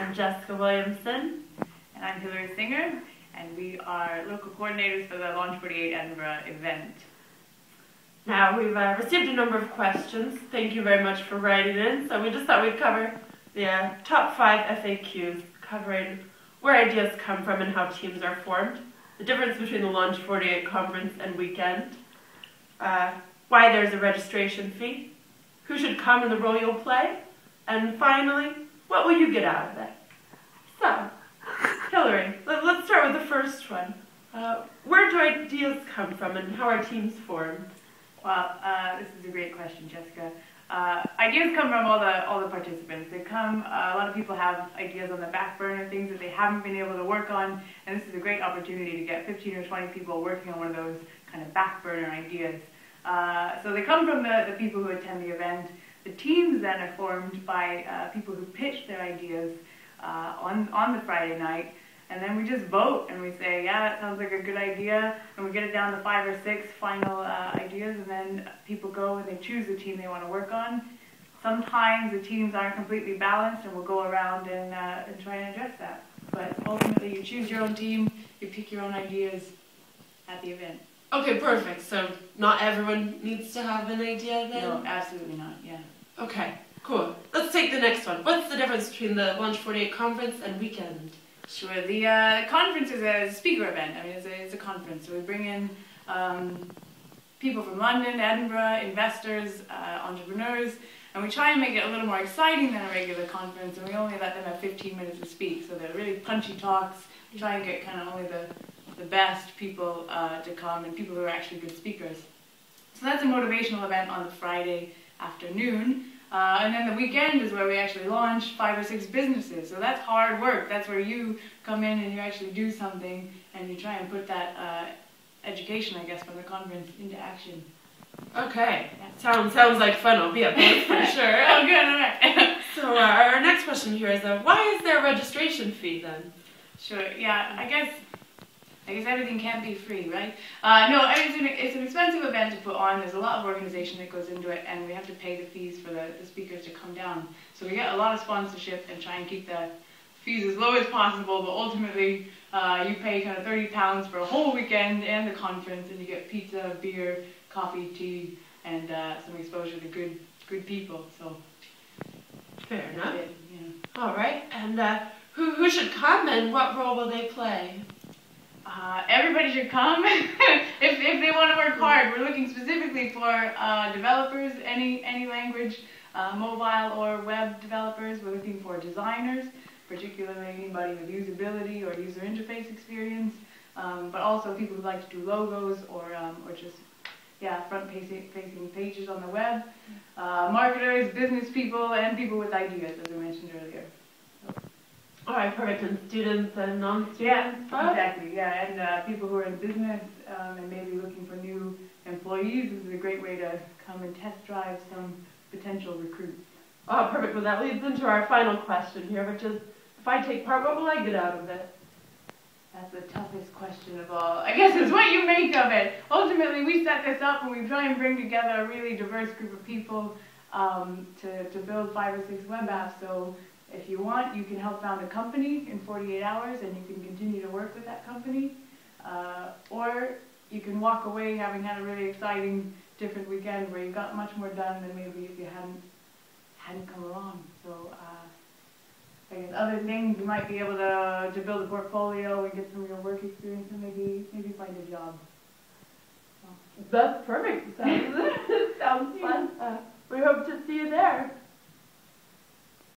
I'm Jessica Williamson. And I'm Hillary Singer, and we are local coordinators for the Launch48 Edinburgh event. Now, we've received a number of questions. Thank you very much for writing in. So we just thought we'd cover the top 5 FAQs, covering where ideas come from and how teams are formed, the difference between the Launch48 Conference and Weekend, why there's a registration fee, who should come and the role you'll play, and finally, what will you get out of it? So, Hillary, let's start with the first one. Where do ideas come from and how are teams formed? Well, this is a great question, Jessica. Ideas come from all the participants. They come. A lot of people have ideas on the back burner, things that they haven't been able to work on, and this is a great opportunity to get 15 or 20 people working on one of those kind of back burner ideas. So they come from the people who attend the event. The teams then are formed by people who pitch their ideas on the Friday night. And then we just vote and we say, yeah, that sounds like a good idea. And we get it down to 5 or 6 final ideas, and then people go and they choose the team they want to work on. Sometimes the teams aren't completely balanced, and we'll go around and try and address that. But ultimately, you choose your own team, you pick your own ideas at the event. Okay, perfect. So not everyone needs to have an idea then? No, absolutely not, yeah. Okay, cool. Let's take the next one. What's the difference between the Launch48 Conference and Weekend? Sure. The conference is a speaker event. I mean, it's a conference. So we bring in people from London, Edinburgh, investors, entrepreneurs, and we try and make it a little more exciting than a regular conference, and we only let them have 15 minutes to speak. So they're really punchy talks. We try and get kind of only the best people to come, and people who are actually good speakers. So that's a motivational event on the Friday afternoon. And then the weekend is where we actually launch 5 or 6 businesses. So that's hard work. That's where you come in and you actually do something and you try and put that education, I guess, from the conference into action. Okay. Yeah. Sounds like fun. I'll be at both for sure. Oh, good. All right. So our next question here is, why is there a registration fee then? Sure. Yeah, I guess everything can't be free, right? No, I mean, it's an expensive event to put on. There's a lot of organization that goes into it, and we have to pay the fees for the speakers to come down. So we get a lot of sponsorship and try and keep the fees as low as possible, but ultimately you pay kind of £30 for a whole weekend and the conference, and you get pizza, beer, coffee, tea, and some exposure to good people. So fair enough. Yeah. All right, and who should come and what role will they play? Everybody should come if they want to work hard. We're looking specifically for developers, any language, mobile or web developers. We're looking for designers, particularly anybody with usability or user interface experience, but also people who like to do logos or just front-facing pages on the web, marketers, business people, and people with ideas, as I mentioned earlier. All right, perfect. And students and non-students? Yeah, exactly. Yeah, and people who are in business and maybe looking for new employees. This is a great way to come and test drive some potential recruits. Oh, perfect. Well, that leads into our final question here, which is, if I take part, what will I get out of it? That's the toughest question of all. I guess it's what you make of it. Ultimately, we set this up and we try and bring together a really diverse group of people to build 5 or 6 web apps. So if you want, you can help found a company in 48 hours and you can continue to work with that company. Or you can walk away having had a really exciting, different weekend where you got much more done than maybe if you hadn't come along. So I guess other things, you might be able to build a portfolio and get some real work experience and maybe find a job. That's perfect. Sounds